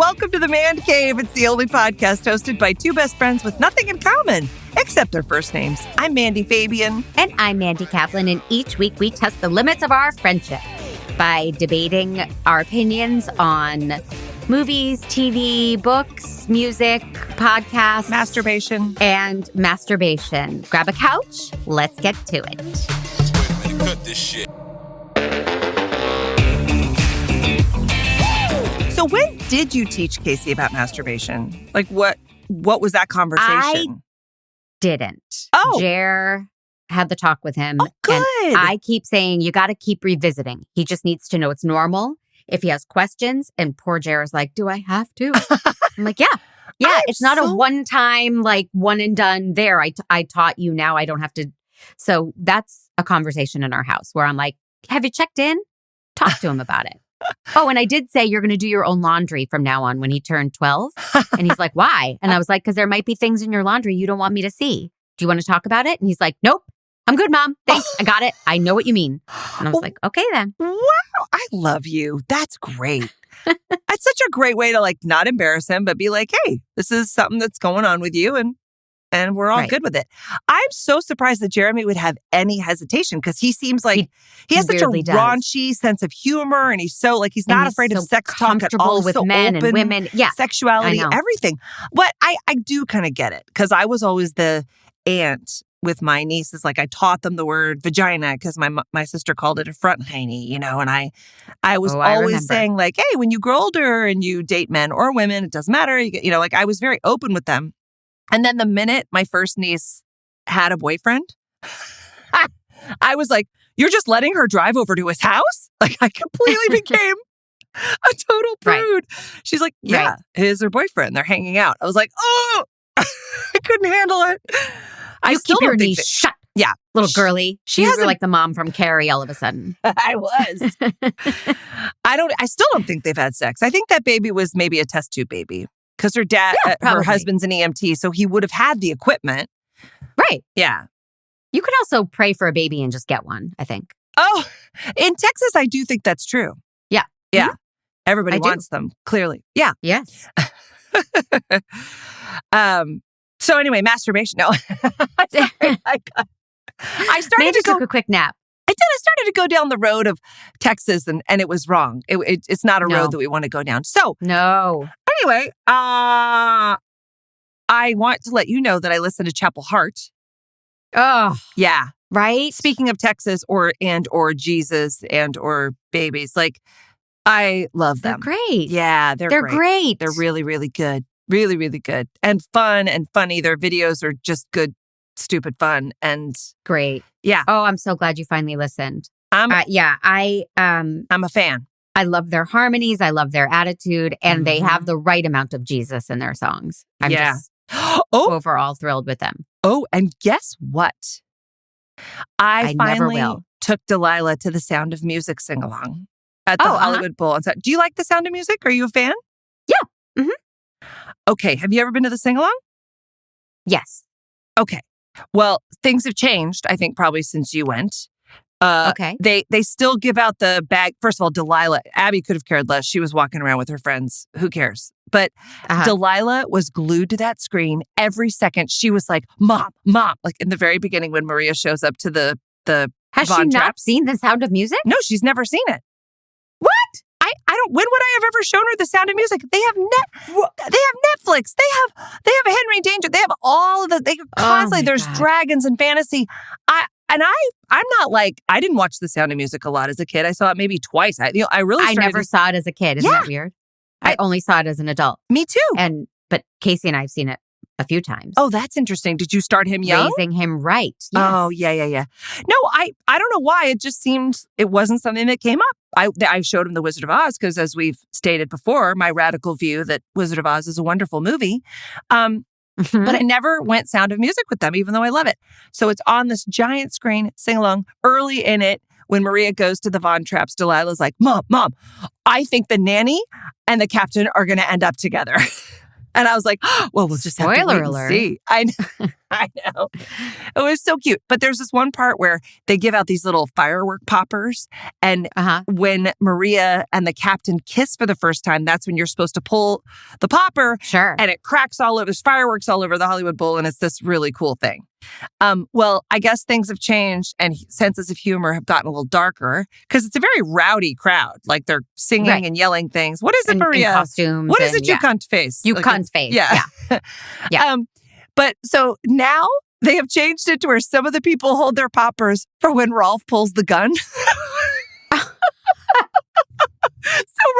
welcome to the Mandcave. It's the only podcast hosted by two best friends with nothing in common, except their first names. I'm Mandy Fabian. And I'm Mandy Kaplan, and each week we test the limits of our friendship by debating our opinions on movies, TV, books, music, podcasts. Masturbation. And masturbation. Grab a couch, let's get to it. Cut this shit. So when did you teach Casey about masturbation? Like what was that conversation? I didn't. Oh. Jer had the talk with him. Oh, good. And I keep saying, you got to keep revisiting. He just needs to know it's normal. If he has questions, and poor Jer is like, do I have to? I'm like, yeah. It's not a one-time, like, one and done there. I taught you, now I don't have to. So that's a conversation in our house where I'm like, have you checked in? Talk to him about it. Oh, and I did say you're going to do your own laundry from now on when he turned 12. And he's like, why? And I was like, because there might be things in your laundry you don't want me to see. Do you want to talk about it? And he's like, nope, I'm good, Mom. Thanks. I got it. I know what you mean. And I was like, okay, then. Wow. I love you. That's great. That's such a great way to like not embarrass him, but be like, hey, this is something that's going on with you. And we're all good with it. I'm so surprised that Jeremy would have any hesitation because he seems like he has such a raunchy sense of humor, and he's so like he's not afraid of sex talk at all. With so men open, and women, sexuality, everything. But I do kind of get it because I was always the aunt with my nieces. Like I taught them the word vagina because my sister called it a front hiney, you know. And I was always saying like, hey, when you grow older and you date men or women, it doesn't matter. You know, like I was very open with them. And then the minute my first niece had a boyfriend, I was like, you're just letting her drive over to his house? Like I completely became a total prude. Right. She's like, yeah, he's her boyfriend. They're hanging out. I was like, oh, I couldn't handle it. I still keep your niece shut. Yeah. Little girly. She was like the mom from Carrie all of a sudden. I was. I still don't think they've had sex. I think that baby was maybe a test tube baby. Because her dad, her husband's an EMT, so he would have had the equipment. Right. Yeah. You could also pray for a baby and just get one, I think. Oh, in Texas, I do think that's true. Yeah. Yeah. Mm-hmm. Everybody wants them, clearly. Yeah. Yes. So anyway, masturbation. No. I started to took a quick nap. I did. I started to go down the road of Texas and it was wrong. It's not a road that we want to go down. So no. Anyway, I want to let you know that I listen to Chapel Heart. Oh. Yeah. Right? Speaking of Texas or Jesus or babies, like I love them. They're great. Yeah, they're great. They're really, really good. Really, really good. And fun and funny. Their videos are just good, stupid fun and great. Yeah. Oh, I'm so glad you finally listened. I'm a fan. I love their harmonies. I love their attitude. And they have the right amount of Jesus in their songs. I'm just overall thrilled with them. Oh, and guess what? I finally took Delilah to the Sound of Music sing-along at the Hollywood Bowl. Do you like the Sound of Music? Are you a fan? Yeah. Mm-hmm. Okay. Have you ever been to the sing-along? Yes. Okay. Well, things have changed, I think, probably since you went. Okay. They still give out the bag. First of all, Delilah, Abby could have cared less. She was walking around with her friends. Who cares? But Delilah was glued to that screen every second. She was like, Mom. Like in the very beginning when Maria shows up to the Has she not seen The Sound of Music? No, she's never seen it. What? I don't. When would I have ever shown her The Sound of Music? They have Netflix. They have a Henry Danger. They have all of the. They constantly there's dragons and fantasy. I'm not like I didn't watch The Sound of Music a lot as a kid. I saw it maybe twice. I never saw it as a kid. Isn't that weird? I only saw it as an adult. Me too. But Casey and I have seen it a few times. Oh, that's interesting. Did you start him young? Raising him right. Yes. Oh, yeah. No, I don't know why. It just seemed it wasn't something that came up. I showed him The Wizard of Oz because, as we've stated before, my radical view that Wizard of Oz is a wonderful movie. But I never went Sound of Music with them, even though I love it. So it's on this giant screen, sing along. Early in it, when Maria goes to the Von Trapps, Delilah's like, Mom, I think the nanny and the captain are going to end up together. And I was like, oh, well, we'll just have to Spoiler wait alert. and see. I know. I know. It was so cute. But there's this one part where they give out these little firework poppers. And when Maria and the captain kiss for the first time, that's when you're supposed to pull the popper. Sure. And it cracks all over. There's fireworks all over the Hollywood Bowl. And it's this really cool thing. Well, I guess things have changed and senses of humor have gotten a little darker because it's a very rowdy crowd. Like they're singing and yelling things. What is it, Maria? In costumes. What is it, you cunt face? You cunt face. Yeah. Yeah. But so now they have changed it to where some of the people hold their poppers for when Rolf pulls the gun. So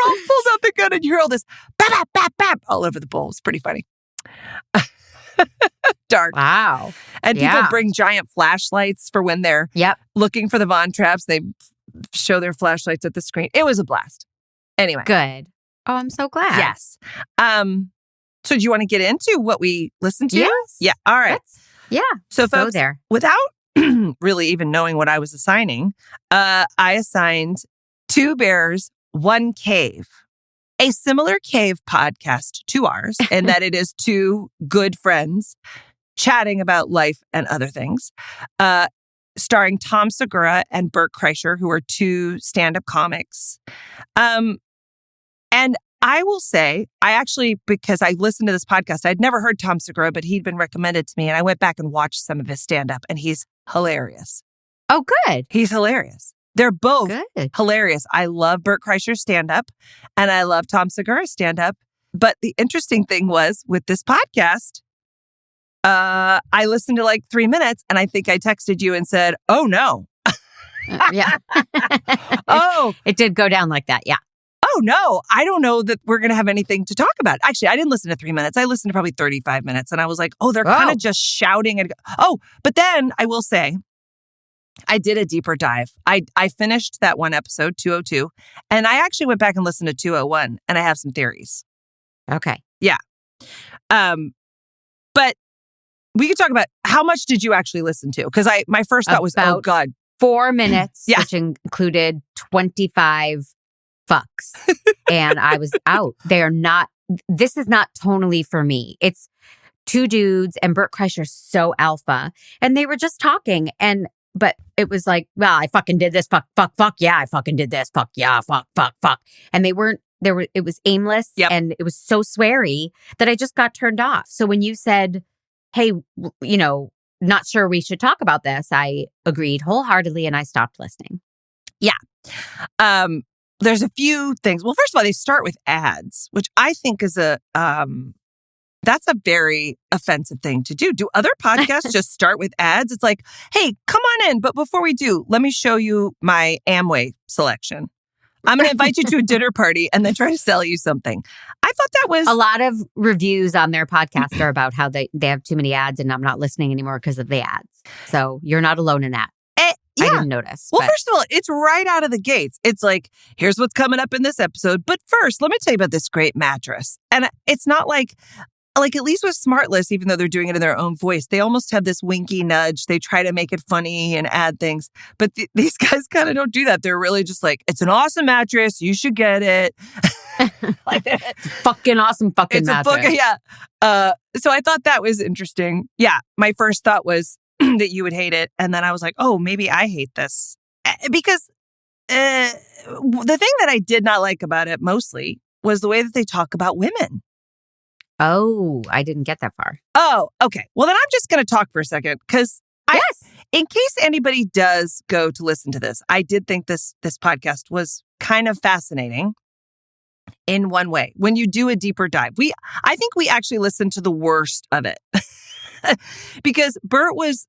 Rolf pulls out the gun and you hear all this bap, bap, bap, bap all over the bowl. It's pretty funny. Dark. Wow. And people bring giant flashlights for when they're looking for the Von Traps. They show their flashlights at the screen. It was a blast. Anyway. Good. Oh, I'm so glad. Yes. So do you want to get into what we listened to? Yes. Yeah. All right. So folks, go there. Without really even knowing what I was assigning, I assigned 2 bears, 1 cave. A similar cave podcast to ours in that it is 2 good friends chatting about life and other things, starring Tom Segura and Bert Kreischer, who are 2 stand-up comics. And I will say, I actually, because I listened to this podcast, I'd never heard Tom Segura, but he'd been recommended to me, and I went back and watched some of his stand-up, and he's hilarious. Oh, good. He's hilarious. They're both good. Hilarious. I love Bert Kreischer's stand-up and I love Tom Segura's stand-up. But the interesting thing was with this podcast, I listened to like 3 minutes and I think I texted you and said, oh no. Yeah. Oh. It did go down like that. Yeah. Oh no, I don't know that we're going to have anything to talk about. Actually, I didn't listen to 3 minutes. I listened to probably 35 minutes and I was like, oh, they're kind of just shouting. But then I will say, I did a deeper dive. I finished that one episode, 202, and I actually went back and listened to 201, and I have some theories. Okay. Yeah. But we could talk about how much did you actually listen to? Because my first thought was, oh God. 4 minutes, which included 25 fucks. And I was out. This is not tonally for me. It's 2 dudes, and Bert Kreischer's so alpha, and they were just talking, but it was like, well, I fucking did this. Fuck, fuck, fuck. Yeah, I fucking did this. Fuck, yeah, fuck, fuck, fuck. And it was aimless and it was so sweary that I just got turned off. So when you said, hey, not sure we should talk about this, I agreed wholeheartedly and I stopped listening. Yeah. There's a few things. Well, first of all, they start with ads, which I think is that's a very offensive thing to do. Do other podcasts just start with ads? It's like, hey, come on in. But before we do, let me show you my Amway selection. I'm going to invite you to a dinner party and then try to sell you something. I thought that was... A lot of reviews on their podcast are about how they have too many ads and I'm not listening anymore because of the ads. So you're not alone in that. Yeah. I didn't notice. Well, first of all, it's right out of the gates. It's like, here's what's coming up in this episode. But first, let me tell you about this great mattress. And it's not like at least with Smartless, even though they're doing it in their own voice, they almost have this winky nudge. They try to make it funny and add things. But these guys kind of don't do that. They're really just like, it's an awesome mattress. You should get it. Like, fucking awesome fucking mattress. So I thought that was interesting. Yeah. My first thought was that you would hate it. And then I was like, oh, maybe I hate this. Because the thing that I did not like about it mostly was the way that they talk about women. Oh, I didn't get that far. Oh, okay. Well, then I'm just going to talk for a second because in case anybody does go to listen to this, I did think this podcast was kind of fascinating in one way. When you do a deeper dive, I think we actually listened to the worst of it because Bert was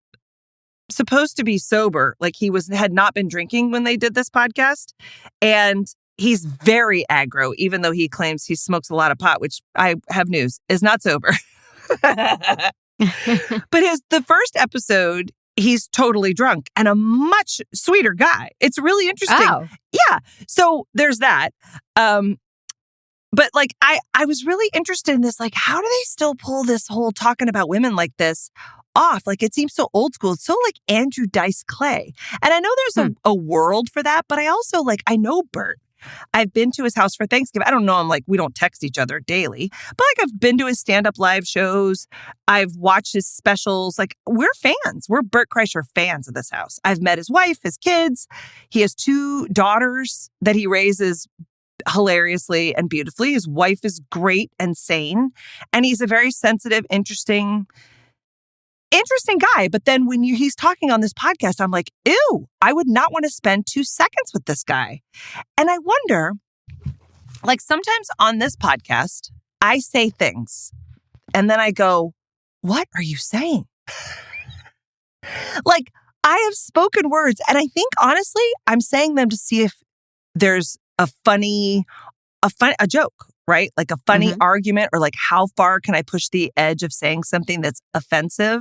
supposed to be sober, like he had not been drinking when they did this podcast, and he's very aggro, even though he claims he smokes a lot of pot, which I have news is not sober. But the first episode, he's totally drunk and a much sweeter guy. It's really interesting. Oh. Yeah. So there's that. But like, I was really interested in this. Like, how do they still pull this whole talking about women like this off? Like, it seems so old school. It's so like Andrew Dice Clay. And I know there's a world for that, but I also I know Bert. I've been to his house for Thanksgiving. I don't know him, like, we don't text each other daily, but like I've been to his stand-up live shows. I've watched his specials. Like, we're fans. We're Bert Kreischer fans of this house. I've met his wife, his kids. He has 2 daughters that he raises hilariously and beautifully. His wife is great and sane. And he's a very sensitive, interesting guy. But then when he's talking on this podcast, I'm like, ew, I would not want to spend 2 seconds with this guy. And I wonder, like, sometimes on this podcast, I say things and then I go, what are you saying? Like, I have spoken words and I think, honestly, I'm saying them to see if there's a joke, right? Like a funny argument, or like, how far can I push the edge of saying something that's offensive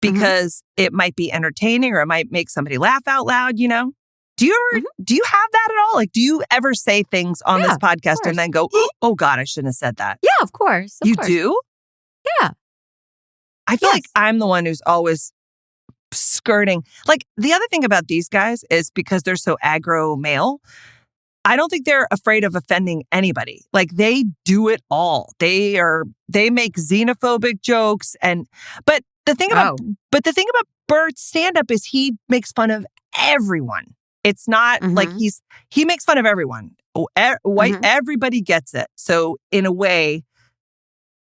because it might be entertaining or it might make somebody laugh out loud, you know? Do you have that at all? Like, do you ever say things on this podcast and then go, oh God, I shouldn't have said that? Yeah, of course. You do? Yeah. I feel like I'm the one who's always skirting. Like, the other thing about these guys is because they're so aggro male, I don't think they're afraid of offending anybody. Like, they do it all. They make xenophobic jokes, but the thing about Bert's stand-up is he makes fun of everyone. It's not like he makes fun of everyone. Everybody gets it. So in a way,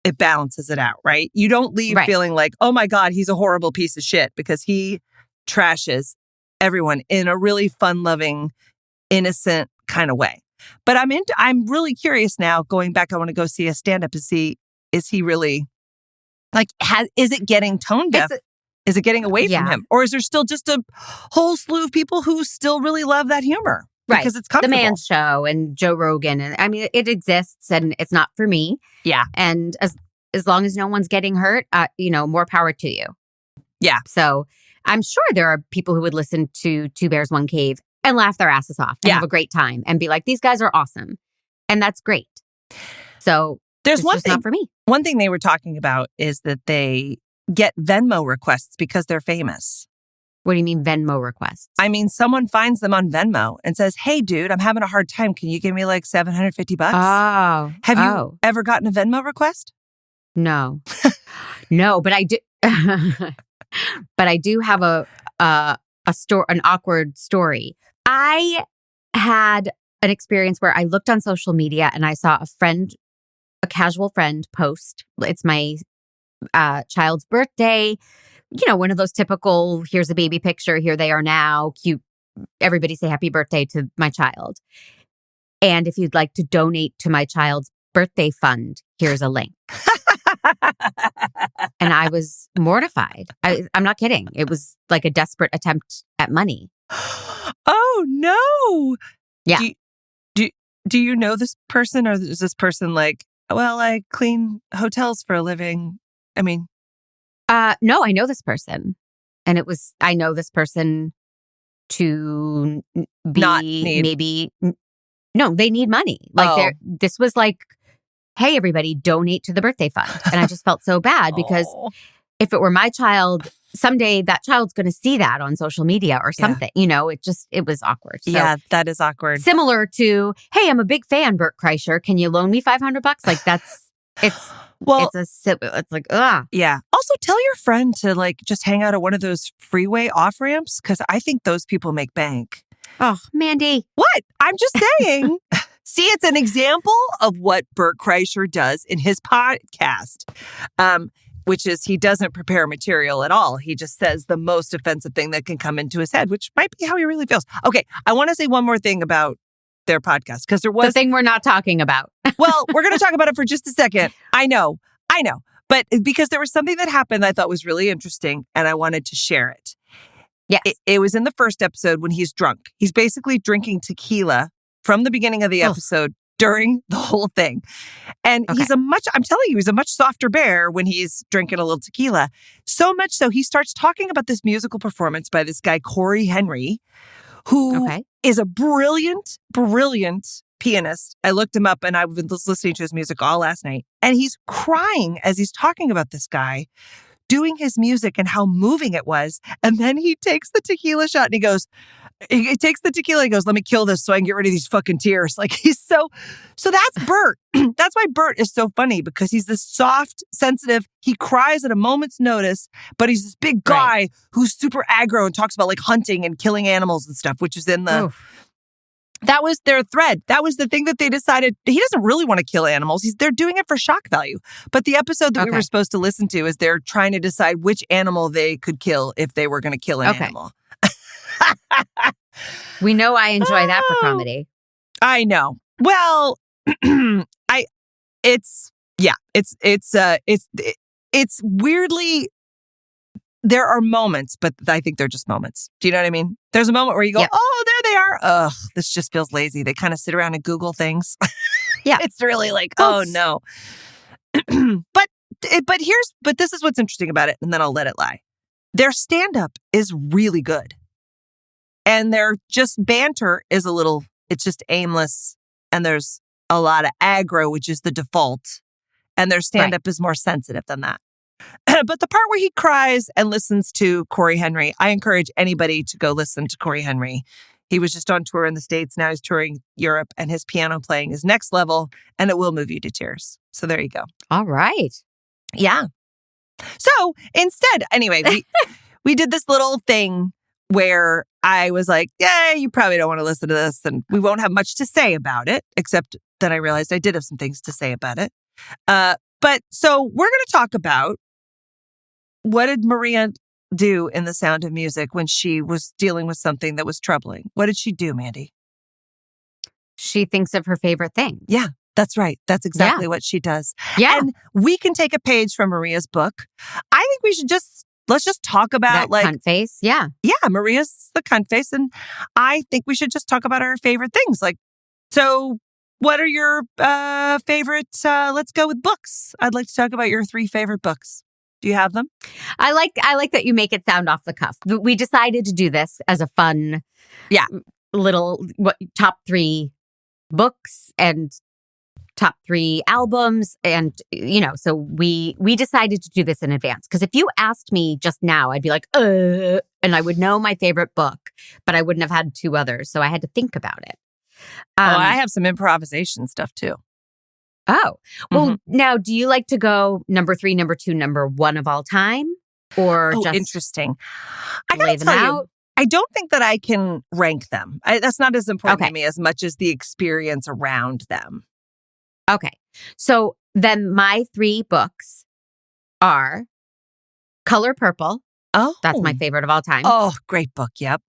it balances it out, right? You don't leave feeling like, oh my God, he's a horrible piece of shit, because he trashes everyone in a really fun-loving, innocent kind of way. But I'm really curious now, going back, I want to go see a stand-up to see, is he really, like, is it getting tone deaf? Is it getting away from him? Or is there still just a whole slew of people who still really love that humor? Right. Because it's comfortable. The Mands show and Joe Rogan. And I mean, it exists and it's not for me. Yeah. And as long as no one's getting hurt, more power to you. Yeah. So I'm sure there are people who would listen to Two Bears, One Cave and laugh their asses off and have a great time and be like, these guys are awesome. And that's great. So there's one thing, not for me. One thing they were talking about is that they get Venmo requests because they're famous. What do you mean Venmo requests? I mean, someone finds them on Venmo and says, hey, dude, I'm having a hard time. Can you give me like $750? Oh. Have you ever gotten a Venmo request? No. No, but I do. But I do have an awkward story. I had an experience where I looked on social media and I saw a casual friend post. It's my child's birthday. You know, one of those typical, here's a baby picture, here they are now, cute. Everybody say happy birthday to my child. And if you'd like to donate to my child's birthday fund, here's a link. And I was mortified. I'm not kidding. It was like a desperate attempt at money. Oh, no. Yeah. Do you know this person, or is this person like, well, I clean hotels for a living? I mean... No, I know this person. And I know this person to be not need. Maybe, no, they need money. Like this was like, hey, everybody, donate to the birthday fund. And I just felt so bad because if it were my child, someday that child's going to see that on social media or something, it was awkward. So, yeah, that is awkward. Similar to, hey, I'm a big fan, Bert Kreischer. Can you loan me $500? Like it's like, ugh. Yeah. Also, tell your friend to like just hang out at one of those freeway off ramps, because I think those people make bank. Oh, Mandy. What? I'm just saying. See, it's an example of what Bert Kreischer does in his podcast, which is he doesn't prepare material at all. He just says the most offensive thing that can come into his head, which might be how he really feels. Okay, I want to say one more thing about their podcast, because there was the thing we're not talking about. Well, we're going to talk about it for just a second. I know. But because there was something that happened that I thought was really interesting and I wanted to share it. Yes. It was in the first episode when he's drunk. He's basically drinking tequila from the beginning of the episode during the whole thing. And he's I'm telling you, he's a much softer bear when he's drinking a little tequila. So much so he starts talking about this musical performance by this guy, Corey Henry, who is a brilliant, brilliant pianist. I looked him up and I was listening to his music all last night. And he's crying as he's talking about this guy doing his music and how moving it was. And then he takes the tequila shot and he goes, he takes the tequila and goes, let me kill this so I can get rid of these fucking tears. Like he's so that's Bert. That's why Bert is so funny, because he's this soft, sensitive, he cries at a moment's notice, but he's this big guy who's super aggro and talks about like hunting and killing animals and stuff, which is in the... Oof. That was their thread. That was the thing that they decided. He doesn't really want to kill animals. They're doing it for shock value. But the episode that we were supposed to listen to is they're trying to decide which animal they could kill if they were going to kill an animal. We know I enjoy that for comedy. I know. Well, it's weirdly, there are moments, but I think they're just moments. Do you know what I mean? There's a moment where you go, oh, there they are. Ugh, this just feels lazy. They kind of sit around and Google things. Yeah. It's really like, oh no. But this is what's interesting about it, and then I'll let it lie. Their stand-up is really good. And their just banter is it's just aimless. And there's a lot of aggro, which is the default. And their stand-up is more sensitive than that. But the part where he cries and listens to Corey Henry, I encourage anybody to go listen to Corey Henry. He was just on tour in the States. Now he's touring Europe, and his piano playing is next level, and it will move you to tears. So there you go. All right. Yeah. So instead, anyway, we did this little thing where I was like, yeah, you probably don't want to listen to this, and we won't have much to say about it, except that I realized I did have some things to say about it. But so we're going to talk about, what did Maria do in The Sound of Music when she was dealing with something that was troubling? What did she do, Mandy? She thinks of her favorite thing. Yeah, that's right. That's exactly what she does. Yeah. And we can take a page from Maria's book. I think we should let's just talk about that cunt face. Yeah. Yeah, Maria's the cunt face. And I think we should just talk about our favorite things. Like, so what are your favorite, let's go with books. I'd like to talk about your 3 favorite books. Do you have them? I like that you make it sound off the cuff. We decided to do this as a fun, little top 3 books and top 3 albums, and so we decided to do this in advance. Because if you asked me just now, I'd be like, and I would know my favorite book, but I wouldn't have had 2 others, so I had to think about it. I have some improvisation stuff too. Oh, well, Now, do you like to go number 3, number 2, number 1 of all time? Or just interesting. I lay them out? I don't think that I can rank them. That's not as important to me as much as the experience around them. Okay. So then my 3 books are Color Purple. Oh. That's my favorite of all time. Oh, great book. Yep.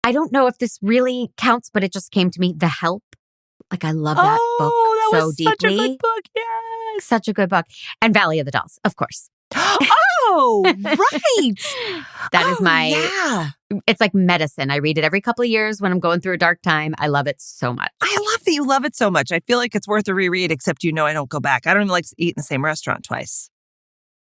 I don't know if this really counts, but it just came to me. The Help. Like, I love that book so deeply. Such a good book, yes. Such a good book. And Valley of the Dolls, of course. Oh, right. That is it's like medicine. I read it every couple of years when I'm going through a dark time. I love it so much. I love that you love it so much. I feel like it's worth a reread, except I don't go back. I don't even like to eat in the same restaurant twice.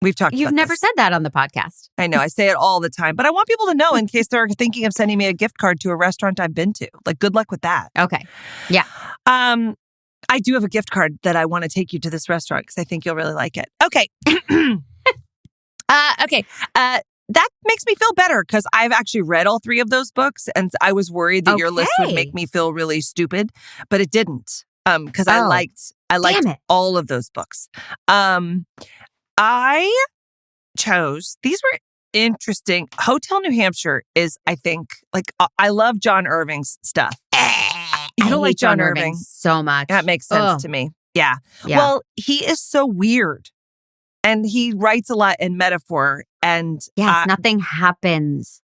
We've talked about You've never said that on the podcast. I know. I say it all the time. But I want people to know in case they're thinking of sending me a gift card to a restaurant I've been to. Like, good luck with that. Okay. Yeah. I do have a gift card that I want to take you to this restaurant because I think you'll really like it. Okay. That makes me feel better because I've actually read all 3 of those books, and I was worried that your list would make me feel really stupid, but it didn't. Because I liked all of those books. I chose, these were interesting. Hotel New Hampshire is, I think, like, I love John Irving's stuff. You don't like John Irving so much. That makes sense to me. Yeah. Well, he is so weird. And he writes a lot in metaphor. And yes, nothing happens.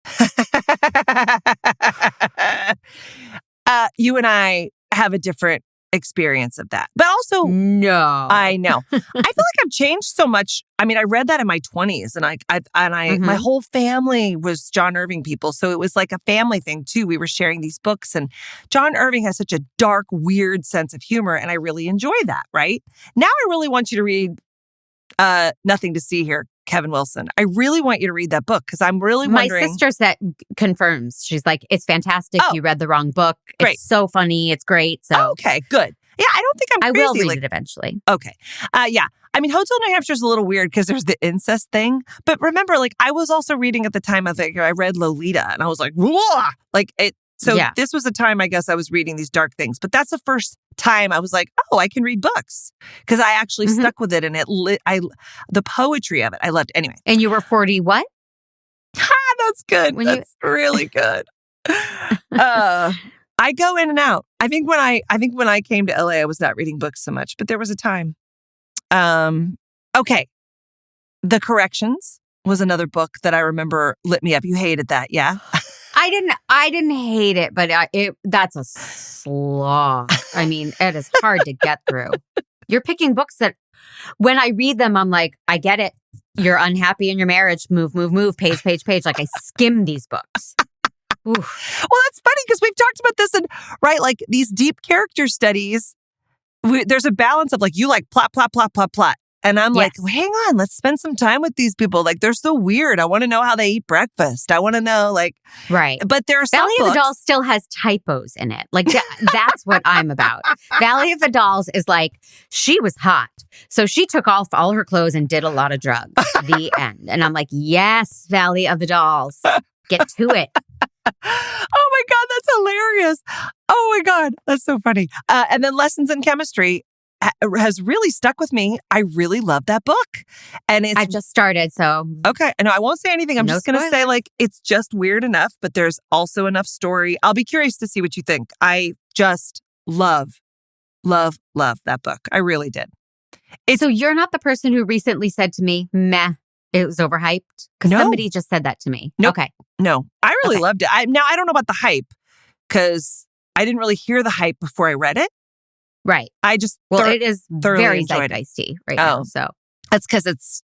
You and I have a different experience of that. But also, no, I know. I feel like I've changed so much. I mean, I read that in my 20s, and my whole family was John Irving people. So it was like a family thing too. We were sharing these books, and John Irving has such a dark, weird sense of humor, and I really enjoy that. Right now, I really want you to read Nothing to See Here, Kevin Wilson. I really want you to read that book because I'm really wondering. My sister confirms. She's like, it's fantastic. You read the wrong book. Great. It's so funny. It's great. So okay, good. Yeah, I don't think I'm I crazy. will read like, it eventually. Okay. Yeah. I mean, Hotel New Hampshire is a little weird because there's the incest thing. But remember, like, I was also reading at the time, I read Lolita and I was like, whoa! Like, it. So this was a time, I guess, I was reading these dark things. But that's the first time I was like, oh, I can read books. Because I actually stuck with it and the poetry of it, I loved. Anyway. And you were 40 what? That's good. That's really good. I go in and out. I think when I came to LA, I was not reading books so much, but there was a time. Okay. The Corrections was another book that I remember lit me up. You hated that, yeah? I didn't hate it, but that's a slog. I mean, it is hard to get through. You're picking books that when I read them, I'm like, I get it. You're unhappy in your marriage. Move, page. Like I skim these books. Oof. Well, that's funny because we've talked about this and like these deep character studies. There's a balance of like, you like plot. And I'm like, well, hang on, let's spend some time with these people. Like, they're so weird. I want to know how they eat breakfast. I want to know, like, right. But there are some Valley books. of the Dolls still has typos in it. Like, that's what I'm about. Valley of the Dolls is like, she was hot. So she took off all her clothes and did a lot of drugs. The end. And I'm like, yes, Valley of the Dolls. Get to it. Oh my God, that's hilarious. Oh my God, that's so funny. And then Lessons in Chemistry has really stuck with me. I really love that book. And I've just started, so. Okay. No, I won't say anything. I'm just going to say, like, it's just weird enough, but there's also enough story. I'll be curious to see what you think. I just love that book. I really did. So you're not the person who recently said to me, meh, it was overhyped? Because somebody just said that to me. Nope. Okay. No, I really loved it. Now, I don't know about the hype because I didn't really hear the hype before I read it. Right. I just it is very enjoyed zeitgeisty right now. So that's because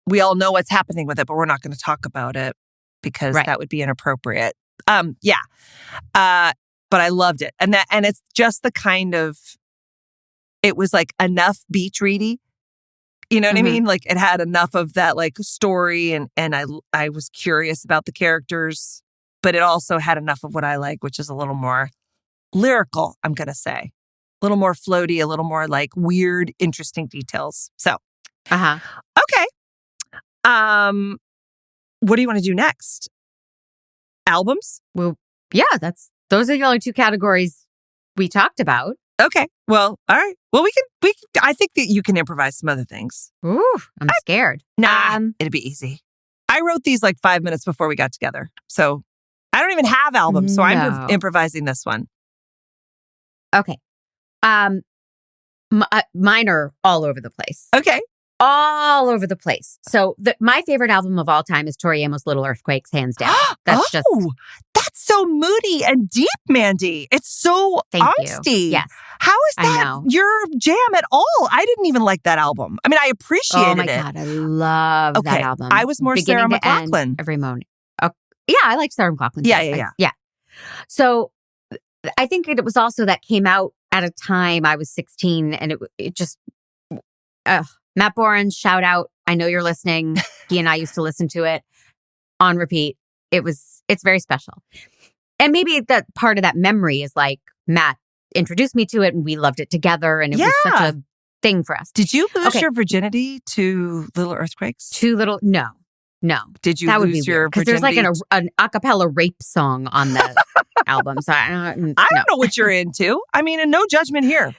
we all know what's happening with it, but we're not going to talk about it because that would be inappropriate. But I loved it, and it's just the kind of, it was like enough beach ready. You know what I mean? Like it had enough of that like story, and I was curious about the characters, but it also had enough of what I like, which is a little more lyrical. I'm going to say. A little more floaty, a little more like weird, interesting details. So, okay. What do you want to do next? Albums? Well, yeah, those are the only two categories we talked about. Okay. Well, all right. Well, we can. I think that you can improvise some other things. Ooh, I'm scared. Nah, it'll be easy. I wrote these like 5 minutes before we got together, so I don't even have albums. So I'm improvising this one. Okay. Mine are all over the place. Okay. All over the place. So my favorite album of all time is Tori Amos' Little Earthquakes, hands down. That's so moody and deep, Mandy. It's so angsty. Yes. How is that your jam at all? I didn't even like that album. I mean, I appreciated it. Oh my God, I love that album. I was more Sarah McLachlan. Every moment. Oh, yeah, I like Sarah McLachlan. Yeah. So I think it was also that came out at a time I was 16, and it just, Matt Boren, shout out. I know you're listening. He and I used to listen to it on repeat. It's very special. And maybe that part of that memory is like Matt introduced me to it and we loved it together, and it was such a thing for us. Did you lose your virginity to Little Earthquakes? No. Did you lose your virginity? Because there's like an a cappella rape song on the album. So I don't know what you're into. I mean, and no judgment here.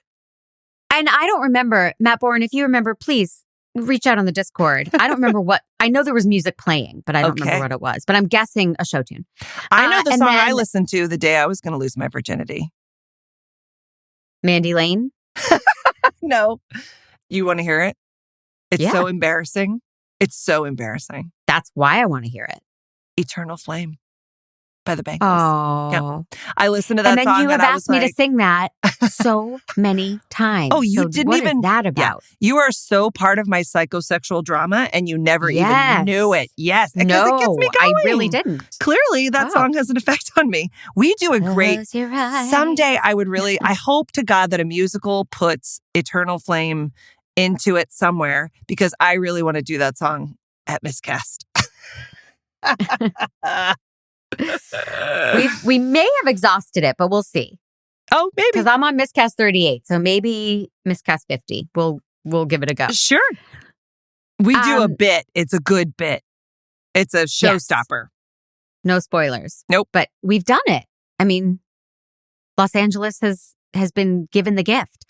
And I don't remember, Matt Boren, if you remember, please reach out on the Discord. I don't remember I know there was music playing, but I don't remember what it was. But I'm guessing a show tune. I know the song I listened to the day I was going to lose my virginity. Mandy Lane? No. You want to hear it? It's so embarrassing. It's so embarrassing. That's why I want to hear it. Eternal Flame by the Bangles. Oh. Yeah. I listened to that song. And then you have asked me to sing that so many times. Oh, you didn't even. What is that about? Yeah. You are so part of my psychosexual drama and you never even knew it. Yes. No, it gets me going. I really didn't. Clearly, that song has an effect on me. We do a great. Someday I hope to God that a musical puts Eternal Flame into it somewhere, because I really want to do that song at Miscast. We may have exhausted it, but we'll see. Oh, maybe. Because I'm on Miscast 38, so maybe Miscast 50. We'll give it a go. Sure. We do a bit. It's a good bit. It's a showstopper. No spoilers. Nope. But we've done it. I mean, Los Angeles has been given the gift.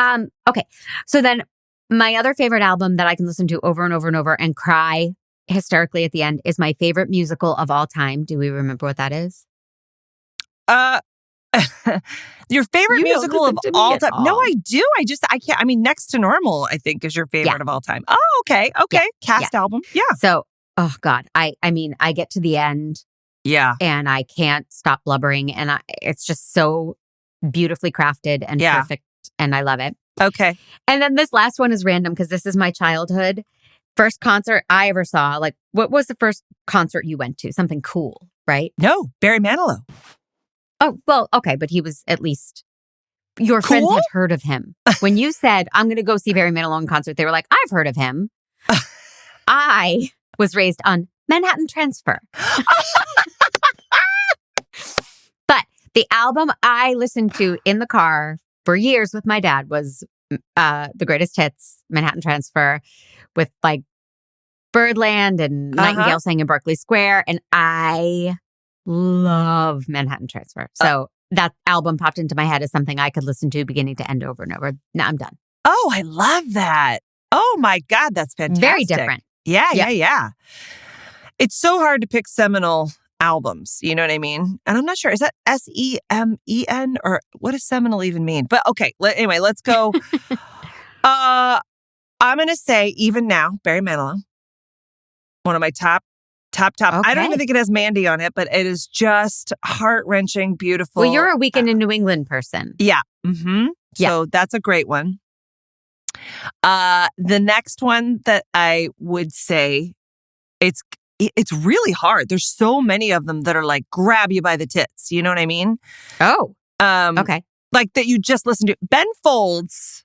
Okay. So then my other favorite album that I can listen to over and over and over and cry hysterically at the end is my favorite musical of all time. Do we remember what that is? Your favorite musical of all time? All. No, I do. I can't. I mean, Next to Normal, I think, is your favorite of all time. Oh, okay. Okay. Cast album. Yeah. So, oh God, I mean, I get to the end. Yeah. And I can't stop blubbering. And it's just so beautifully crafted and perfect. And I love it. Okay. And then this last one is random because this is my childhood. First concert I ever saw. Like, what was the first concert you went to? Something cool, right? No, Barry Manilow. Oh, well, okay. But he was at least, your friends had heard of him. When you said, I'm going to go see Barry Manilow in concert, they were like, I've heard of him. I was raised on Manhattan Transfer. But the album I listened to in the car for years with my dad was The Greatest Hits, Manhattan Transfer, with like Birdland and Nightingale sang in Berkeley Square. And I love Manhattan Transfer. So that album popped into my head as something I could listen to beginning to end over and over. Now I'm done. Oh, I love that. Oh my God, that's fantastic. Very different. Yeah. It's so hard to pick seminal albums. You know what I mean? And I'm not sure. Is that SEMEN or what does seminal even mean? But okay. Anyway, let's go. I'm going to say even now, Barry Manilow, one of my top. Okay. I don't even think it has Mandy on it, but it is just heart-wrenching, beautiful. Well, you're a Weekend in New England person. Yeah. Mm-hmm. Yeah. So that's a great one. The next one that I would say, it's really hard. There's so many of them that are like grab you by the tits. You know what I mean? Oh. Okay. Like that you just listen to. Ben Folds.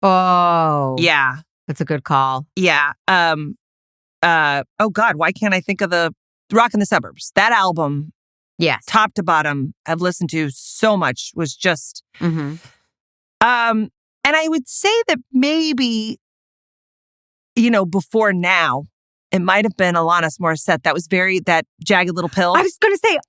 Oh. Yeah. That's a good call. Yeah. Oh God, why can't I think of the Rock in the Suburbs? That album, yes, top to bottom, I've listened to so much, was just and I would say that maybe, before now, it might have been Alanis Morissette. That was that Jagged Little Pill. I was going to say,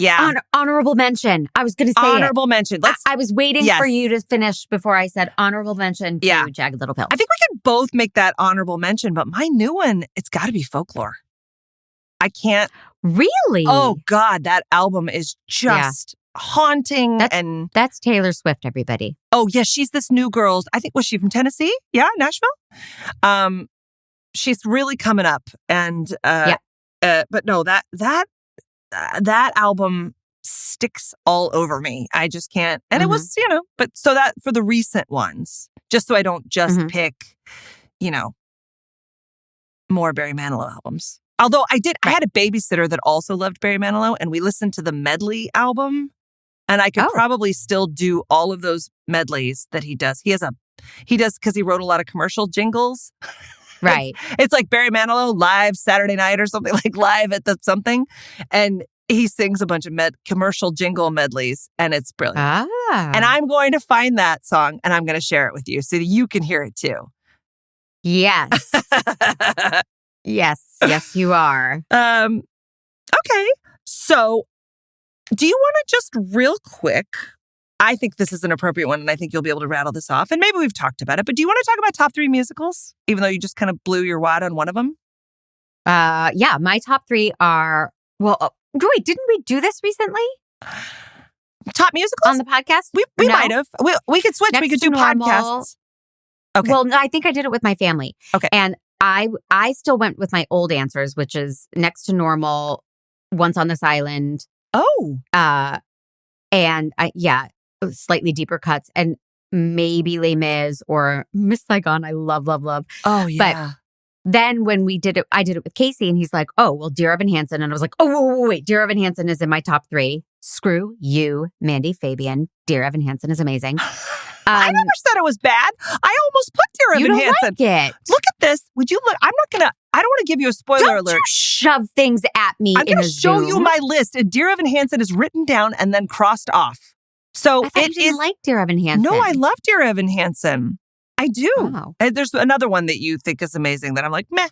honorable mention. I was going to say honorable mention. I was waiting for you to finish before I said honorable mention to Jagged Little Pill. I think we can both make that honorable mention, but my new one, it's got to be Folklore. I can't. Really? Oh God, that album is just haunting. That's Taylor Swift, everybody. Oh yeah, she's this new girl. I think, was she from Tennessee? Yeah, Nashville. She's really coming up, and but no, that album sticks all over me. I just can't. And it was, but so that for the recent ones, just so I don't just pick, more Barry Manilow albums. Although I had a babysitter that also loved Barry Manilow, and we listened to the medley album, and I could probably still do all of those medleys that he does. He does because he wrote a lot of commercial jingles. Right. It's like Barry Manilow live Saturday night or something, like live at the something. And he sings a bunch of commercial jingle medleys, and it's brilliant. And I'm going to find that song and I'm going to share it with you so that you can hear it too. Yes. Yes, you are. Okay. So do you want to just real quick, I think this is an appropriate one, and I think you'll be able to rattle this off. And maybe we've talked about it, but do you want to talk about top 3 musicals, even though you just kind of blew your wad on one of them? Yeah, my top 3 are, wait, didn't we do this recently? Top musicals? On the podcast? We might have. We could switch. We could do podcasts. Okay. Well, I think I did it with my family. Okay. And I still went with my old answers, which is Next to Normal, Once on This Island. Oh. And slightly deeper cuts, and maybe Les Mis or Miss Saigon. I love. Oh, yeah. But then when we did it, I did it with Casey, and he's like, oh, well, Dear Evan Hansen. And I was like, oh, wait, Dear Evan Hansen is in my top 3. Screw you, Mandy, Fabian. Dear Evan Hansen is amazing. I never said it was bad. I almost put Dear Evan Hansen. Like it. Look at this. Would you look? I don't want to give you a spoiler alert. Don't you shove things at me. I'm going to show you my list. And Dear Evan Hansen is written down and then crossed off. So I thought it you didn't is like Dear Evan Hansen. No, I love Dear Evan Hansen. I do. Oh. There's another one that you think is amazing that I'm like, meh.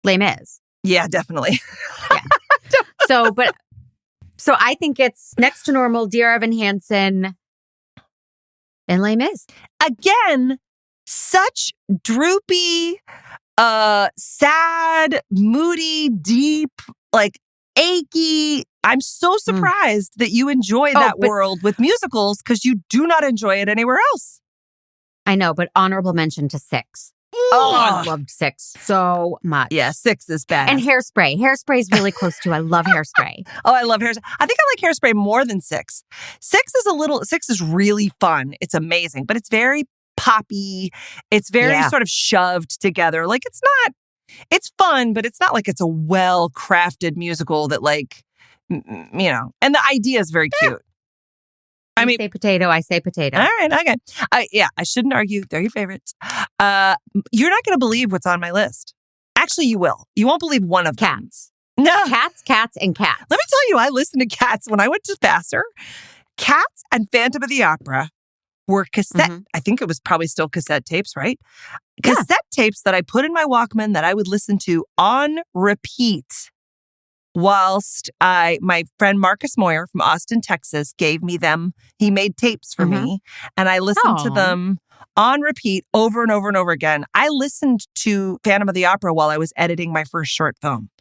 Les Mis. Yeah, definitely. So I think it's Next to Normal, Dear Evan Hansen, and Les Mis. Again, such droopy, sad, moody, deep, like achy. I'm so surprised that you enjoy that world with musicals because you do not enjoy it anywhere else. I know, but honorable mention to Six. Oh, I loved Six so much. Yeah, Six is bad. And Hairspray. Hairspray is really close too. I love Hairspray. Oh, I love Hairspray. I think I like Hairspray more than Six. Six is really fun. It's amazing, but it's very poppy. It's very sort of shoved together. Like it's fun, but it's not like it's a well-crafted musical that like, and the idea is very cute. I say potato. I say potato. All right, okay. I shouldn't argue. They're your favorites. You're not going to believe what's on my list. Actually, you will. You won't believe one of them. Cats. No. Cats, and Cats. Let me tell you, I listened to Cats when I went to Vassar. Cats and Phantom of the Opera were cassette. I think it was probably still cassette tapes, right? Yeah. Cassette tapes that I put in my Walkman that I would listen to on repeat whilst my friend Marcus Moyer from Austin, Texas, gave me them. He made tapes for me, and I listened to them on repeat over and over and over again. I listened to Phantom of the Opera while I was editing my first short film.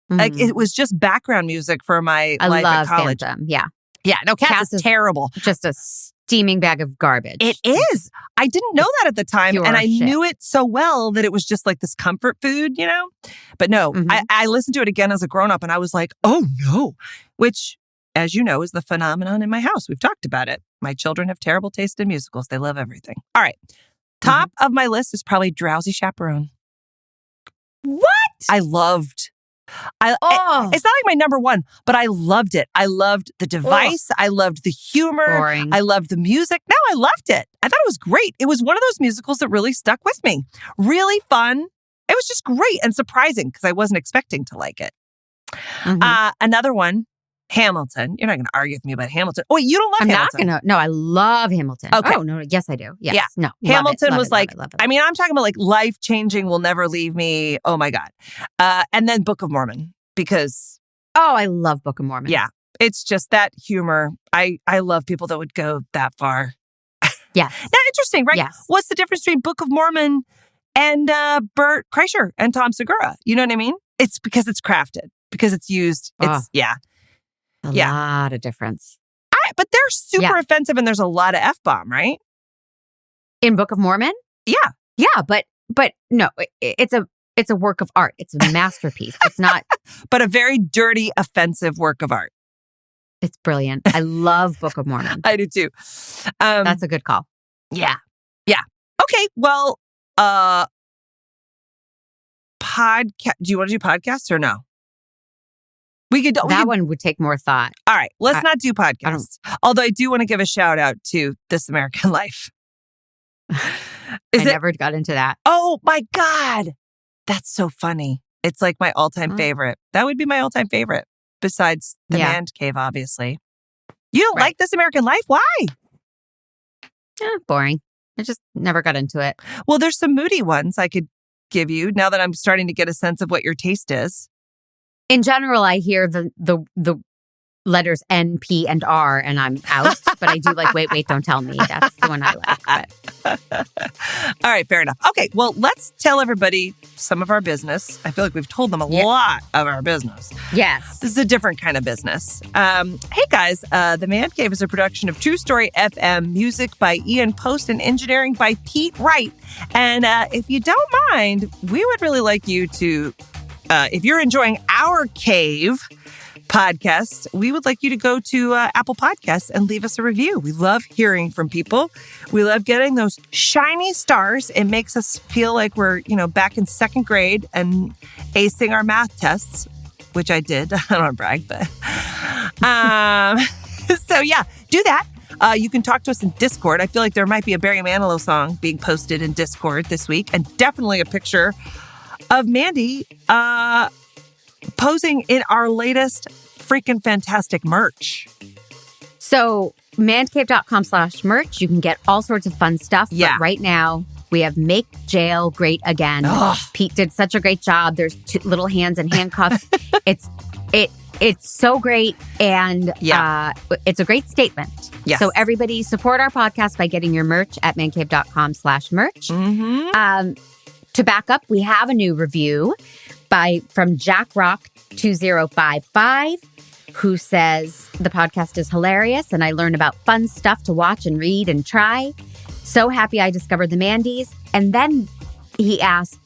Like it was just background music for my life at college. Phantom. Yeah. Yeah, no, Cats is terrible. Just a steaming bag of garbage. It is. I didn't know that at the time. And I knew it so well that it was just like this comfort food, But no, I listened to it again as a grown-up and I was like, oh no. Which, as you know, is the phenomenon in my house. We've talked about it. My children have terrible taste in musicals. They love everything. All right. Top of my list is probably Drowsy Chaperone. What? I loved. It's not like my number one, but I loved it. I loved the device. I loved the humor. Boring. I loved the music. No, I loved it. I thought it was great. It was one of those musicals that really stuck with me. Really fun. It was just great and surprising because I wasn't expecting to like it. Another one, Hamilton. You're not going to argue with me about Hamilton. Oh, wait, you don't love Hamilton? I'm not going to. No, I love Hamilton. Okay. Oh, no, yes, I do. Yes. Yeah. No, Hamilton was love it. I mean, I'm talking about like life-changing, will never leave me. Oh my God. And then Book of Mormon, because. Oh, I love Book of Mormon. Yeah. It's just that humor. I love people that would go that far. Yes. Now, interesting, right? Yes. What's the difference between Book of Mormon and Bert Kreischer and Tom Segura? You know what I mean? It's because it's crafted, because it's used. It's, A lot of difference. But they're super offensive and there's a lot of F-bomb, right? In Book of Mormon? Yeah. Yeah, but no, it's a work of art. It's a masterpiece. It's not. But a very dirty, offensive work of art. It's brilliant. I love Book of Mormon. I do too. That's a good call. Yeah. Yeah. Okay. Well, podcast. Do you want to do podcasts or no? We could. That one would take more thought. All right. Let's not do podcasts. Although I do want to give a shout out to This American Life. I never got into that. Oh my God. That's so funny. It's like my all-time favorite. That would be my all-time favorite. Besides the Mandcave, obviously. You don't like This American Life? Why? Boring. I just never got into it. Well, there's some moody ones I could give you now that I'm starting to get a sense of what your taste is. In general, I hear the letters N, P, and R, and I'm out. But I do like, wait, don't tell me. That's the one I like. But. All right, fair enough. Okay, well, let's tell everybody some of our business. I feel like we've told them a lot of our business. Yes. This is a different kind of business. Hey, guys, The Mandcave is a production of True Story FM, music by Ian Post, and engineering by Pete Wright. And if you don't mind, we would really like you to, if you're enjoying our cave podcast, we would like you to go to Apple Podcasts and leave us a review. We love hearing from people. We love getting those shiny stars. It makes us feel like we're, back in second grade and acing our math tests, which I did. I don't want to brag, but so yeah, do that. You can talk to us in Discord. I feel like there might be a Barry Manilow song being posted in Discord this week, and definitely a picture of Mandy posing in our latest freaking fantastic merch. So mandcave.com/merch, you can get all sorts of fun stuff. Yeah. But right now, we have Make Jail Great Again. Ugh. Pete did such a great job. There's two little hands and handcuffs. It's so great. And it's a great statement. Yes. So everybody support our podcast by getting your merch at mandcave.com/merch. Mm-hmm. To back up, we have a new review from Jack Rock 2055, who says the podcast is hilarious and I learn about fun stuff to watch and read and try. So happy I discovered the Mandys. And then he asked,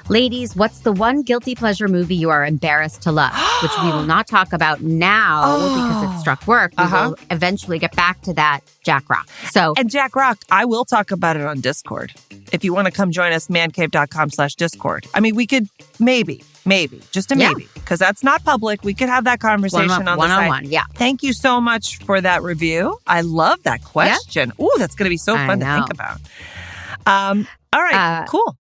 ladies, what's the one guilty pleasure movie you are embarrassed to love? Which we will not talk about now because it struck work. We will eventually get back to that, Jack Rock. And Jack Rock, I will talk about it on Discord. If you want to come join us, mandcave.com/Discord. I mean, we could maybe, just a maybe, because that's not public. We could have that conversation on the side. One-on-one, yeah. Thank you so much for that review. I love that question. Ooh, that's going to be so fun to think about. All right, cool.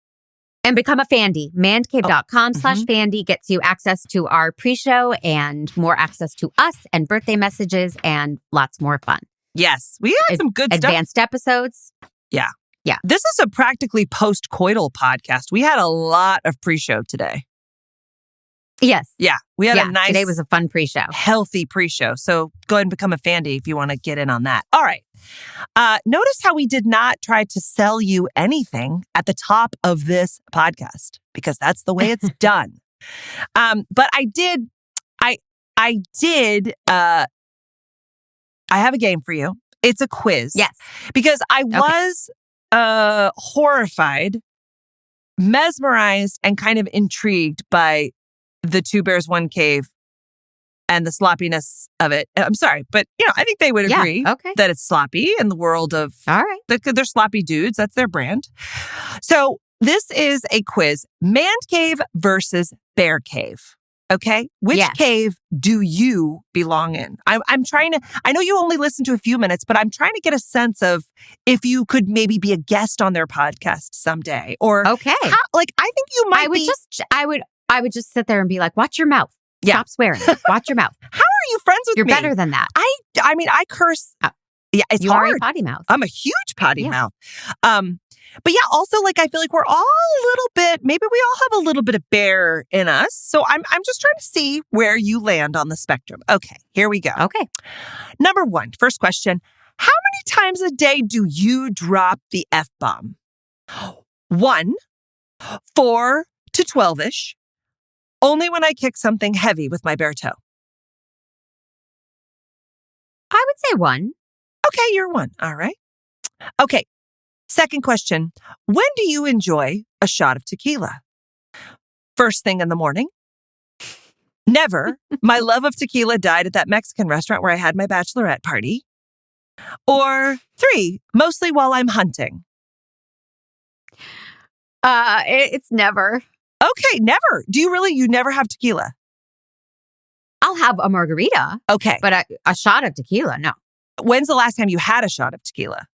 And become a Fandy. Mandcave.com/Fandy gets you access to our pre-show and more access to us and birthday messages and lots more fun. Yes, we had some good stuff. Advanced episodes. Yeah. Yeah. This is a practically post-coital podcast. We had a lot of pre-show today. Yes. Yeah. We had a nice... Today was a fun pre-show. Healthy pre-show. So go ahead and become a Fandy if you want to get in on that. All right. Notice how we did not try to sell you anything at the top of this podcast because that's the way it's done. But I have a game for you. It's a quiz. Yes. Because I was horrified, mesmerized, and kind of intrigued by the Two Bears, One Cave and the sloppiness of it. I'm sorry, but I think they would agree that it's sloppy in the world of... All right. They're sloppy dudes. That's their brand. So this is a quiz. Mandcave versus Bear Cave. Okay? Which cave do you belong in? I'm trying to... I know you only listen to a few minutes, but I'm trying to get a sense of if you could maybe be a guest on their podcast someday. Or I think you might I would just sit there and be like, watch your mouth. Stop swearing. Watch your mouth. How are you friends with me? You're better than that. I mean, I curse. Yeah, it's you hard. are a potty mouth. I'm a huge potty mouth. But yeah, also I feel like we're all a little bit, maybe we all have a little bit of bear in us. So I'm just trying to see where you land on the spectrum. Okay, here we go. Okay. Number one, first question. How many times a day do you drop the F-bomb? 1, 4 to 12-ish. Only when I kick something heavy with my bare toe. I would say 1. Okay, you're 1. All right. Okay. Second question. When do you enjoy a shot of tequila? First thing in the morning? Never. My love of tequila died at that Mexican restaurant where I had my bachelorette party. Or 3, mostly while I'm hunting. It's never. Okay, never. Do you really? You never have tequila? I'll have a margarita. Okay. But a shot of tequila, no. When's the last time you had a shot of tequila?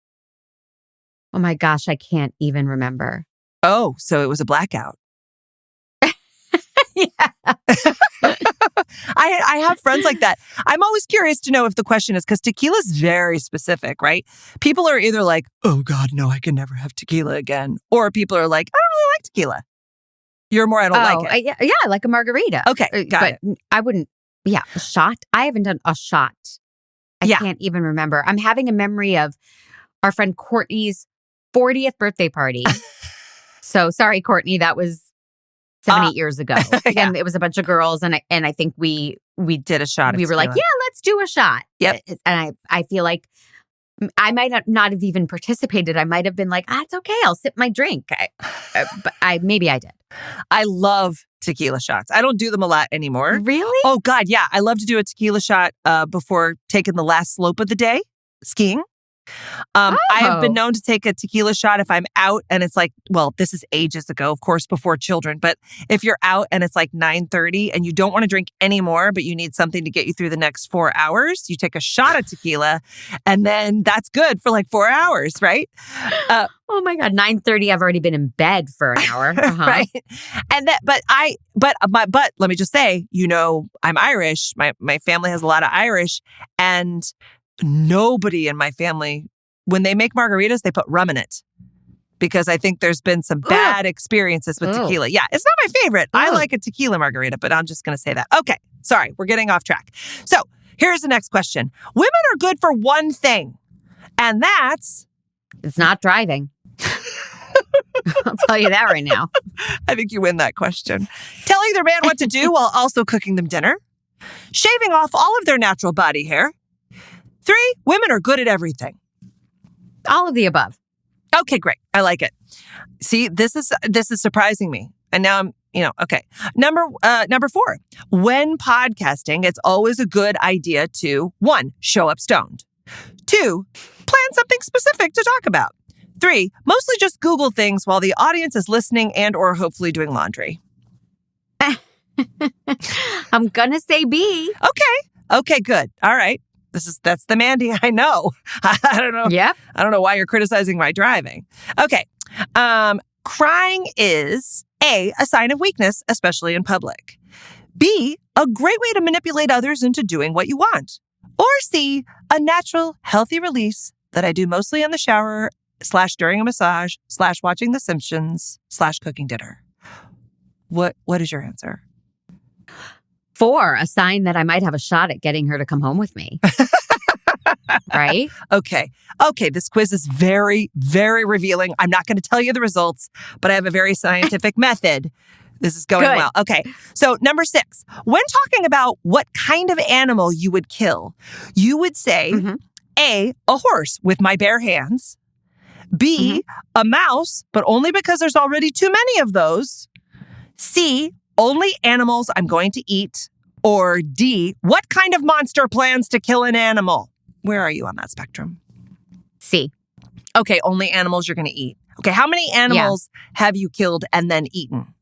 Oh my gosh, I can't even remember. Oh, so it was a blackout. Yeah. I have friends like that. I'm always curious to know if the question is because tequila is very specific, right? People are either like, oh God, no, I can never have tequila again. Or people are like, I don't really like tequila. You're more, I don't like it. Yeah, I like a margarita. Okay, got it. I wouldn't, a shot. I haven't done a shot. I can't even remember. I'm having a memory of our friend Courtney's 40th birthday party. So sorry, Courtney, that was 7-8 years ago. And it was a bunch of girls, and I think we did a shot. We were like, let's do a shot. Yep. And I feel like I might not have even participated. I might have been like, it's okay. I'll sip my drink. But maybe I did. I love tequila shots. I don't do them a lot anymore. Really? Oh God, yeah. I love to do a tequila shot before taking the last slope of the day, skiing. I have been known to take a tequila shot if I'm out and it's like, well, this is ages ago, of course, before children. But if you're out and it's like 9:30 and you don't want to drink anymore, but you need something to get you through the next 4 hours, you take a shot of tequila and then that's good for like 4 hours, right? Oh my God, 9:30. I've already been in bed for an hour. Right. And that, but let me just say, I'm Irish. My family has a lot of Irish, and nobody in my family, when they make margaritas, they put rum in it. Because I think there's been some bad experiences with tequila. Yeah, it's not my favorite. I like a tequila margarita, but I'm just going to say that. Okay, sorry, we're getting off track. So here's the next question. Women are good for one thing, and that's... It's not driving. I'll tell you that right now. I think you win that question. Telling their man what to do while also cooking them dinner. Shaving off all of their natural body hair. 3, women are good at everything. All of the above. Okay, great. I like it. See, this is surprising me. And now I'm, okay. Number 4, when podcasting, it's always a good idea to 1, show up stoned. 2, plan something specific to talk about. 3, mostly just Google things while the audience is listening and or hopefully doing laundry. I'm gonna say B. Okay, good. All right. That's the Mandy I know. I don't know. Yep. I don't know why you're criticizing my driving. Okay. Crying is A, a sign of weakness, especially in public. B, a great way to manipulate others into doing what you want. Or C, a natural, healthy release that I do mostly in the shower / during a massage / watching The Simpsons / cooking dinner. What is your answer? 4, a sign that I might have a shot at getting her to come home with me. Right? Okay, this quiz is very, very revealing. I'm not going to tell you the results, but I have a very scientific method. This is going well. Okay, so number 6, when talking about what kind of animal you would kill, you would say, A, a horse with my bare hands. B, a mouse, but only because there's already too many of those. C, only animals I'm going to eat. Or D, what kind of monster plans to kill an animal? Where are you on that spectrum? C. Okay, only animals you're going to eat. Okay, how many animals have you killed and then eaten?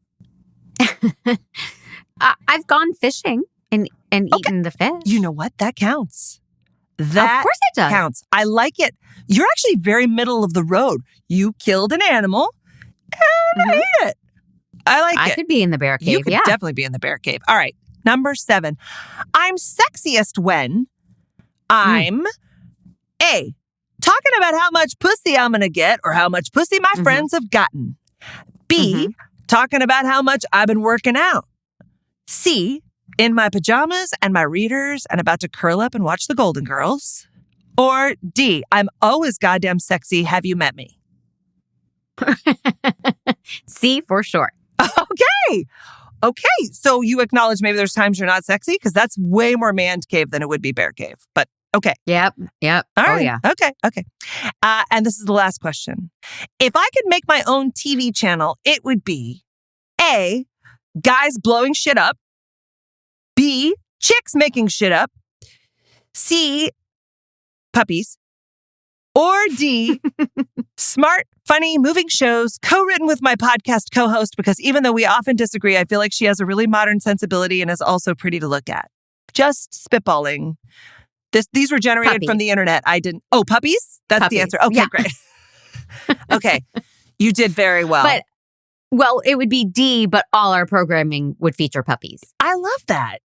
I've gone fishing and eaten the fish. You know what? That counts. That of course it does. Counts. I like it. You're actually very middle of the road. You killed an animal and I ate it. I like it. I could be in the bear cave. You could definitely be in the bear cave. All right. Number 7. I'm sexiest when I'm A, talking about how much pussy I'm going to get or how much pussy my friends have gotten. B, talking about how much I've been working out. C, in my pajamas and my readers and about to curl up and watch the Golden Girls. Or D, I'm always goddamn sexy. Have you met me? C for sure. Okay. So you acknowledge maybe there's times you're not sexy because that's way more Mandcave than it would be bear cave. But okay. Yep. All right. Yeah. Okay. And this is the last question. If I could make my own TV channel, it would be A, guys blowing shit up. B, chicks making shit up. C, puppies. Or D, smart, funny, moving shows co-written with my podcast co-host because even though we often disagree, I feel like she has a really modern sensibility and is also pretty to look at. Just spitballing. These were generated from the internet. I didn't. Oh, puppies? That's the answer. Okay, great. Okay. You did very well. Well, it would be D, but all our programming would feature puppies. I love that.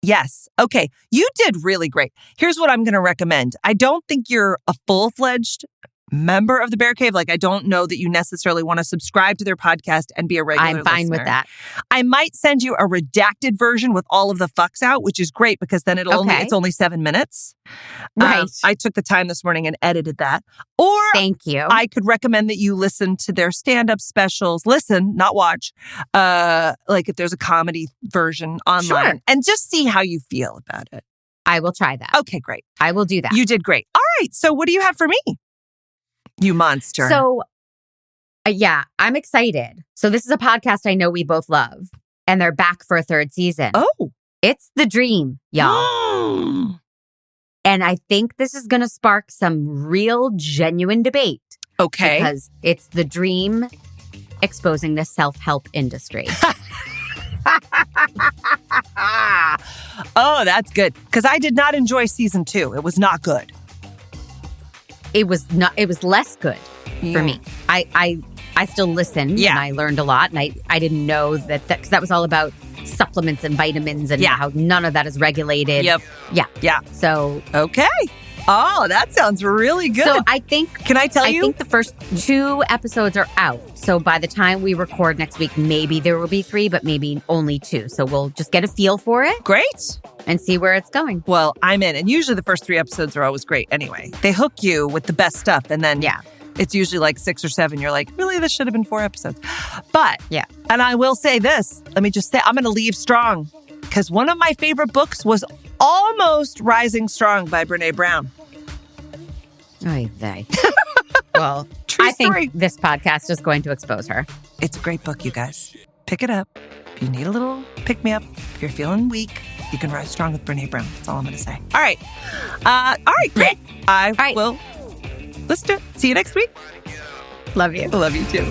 Yes. Okay. You did really great. Here's what I'm going to recommend. I don't think you're a full-fledged member of the Bear Cave. Like, I don't know that you necessarily want to subscribe to their podcast and be a regular listener. I'm fine with that. I might send you a redacted version with all of the fucks out, which is great because then it's only 7 minutes. Right. I took the time this morning and edited that. Or thank you. I could recommend that you listen to their stand-up specials. Listen, not watch. Like if there's a comedy version online and just see how you feel about it. I will try that. Okay, great. I will do that. You did great. All right. So what do you have for me? You monster. So, I'm excited. So this is a podcast I know we both love, and they're back for a 3rd season. Oh. It's The Dream, y'all. And I think this is going to spark some real, genuine debate. Okay. Because it's The Dream exposing the self-help industry. Oh, that's good. Because I did not enjoy season 2. It was not good. It was less good for me. I still listened and I learned a lot. And I didn't know that because that was all about supplements and vitamins and how none of that is regulated. Yep. Yeah. Yeah. So. Okay. Oh, that sounds really good. So I think. Can I tell you? I think the first 2 episodes are out. So by the time we record next week, maybe there will be 3, but maybe only 2. So we'll just get a feel for it. Great. And see where it's going. Well, I'm in. And usually the first 3 episodes are always great anyway. They hook you with the best stuff. And then it's usually like 6 or 7. You're like, really? This should have been 4 episodes. But, and I will say this. Let me just say, I'm going to leave strong. Because one of my favorite books was Almost Rising Strong by Brene Brown. Oy vey. Well, True story. Think this podcast is going to expose her. It's a great book, you guys. Pick it up. If you need a little pick-me-up, if you're feeling weak, you can rise strong with Brene Brown. That's all I'm going to say. All right. Great. I will. Let's do it. See you next week. Love you. I love you too.